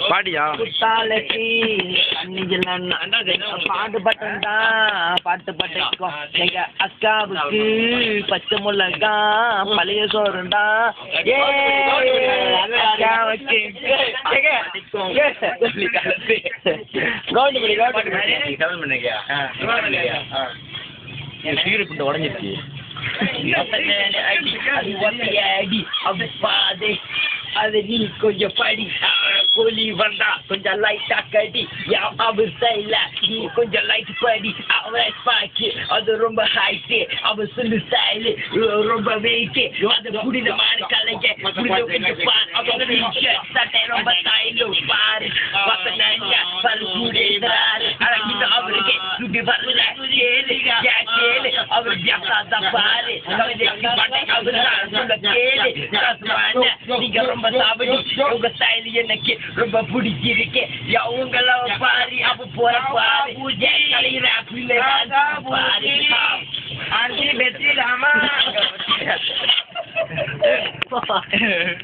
பாட்டியா குத்தாலத்தி பாட்டு பட்டா பாட்டு பட்டா எங்க அக்காவுக்கு பச்சை மிளகா பழைய சோறுண்டா அக்காவுக்கு உடஞ்சிருச்சு அது நீ கொஞ்சம் படி கூலி வந்தா கொஞ்சம் லைட்டா கடி அவ சைல நீ கொஞ்சம் லைட் படி அவன் பாக்கு அது ரொம்ப ஹைட்டு அவ சொல்லு ஸ்டைலு ரொம்ப வெயிட்டு அது புடிதமான கலைஞ சட்டை ரொம்ப ஸ்டைலு பாரு பல கூடாரு அவருக்கு சுடி வரல கேளு அவர் வியாசாதான் பாரு அவர் சொல்ல கேளு நீங்க ரொம்ப சாவடி உங்க ஸ்டைல் எனக்கு ரொம்ப பிடிச்சிருக்கு அவங்கள பாரு அப்ப போற பாரு பாரு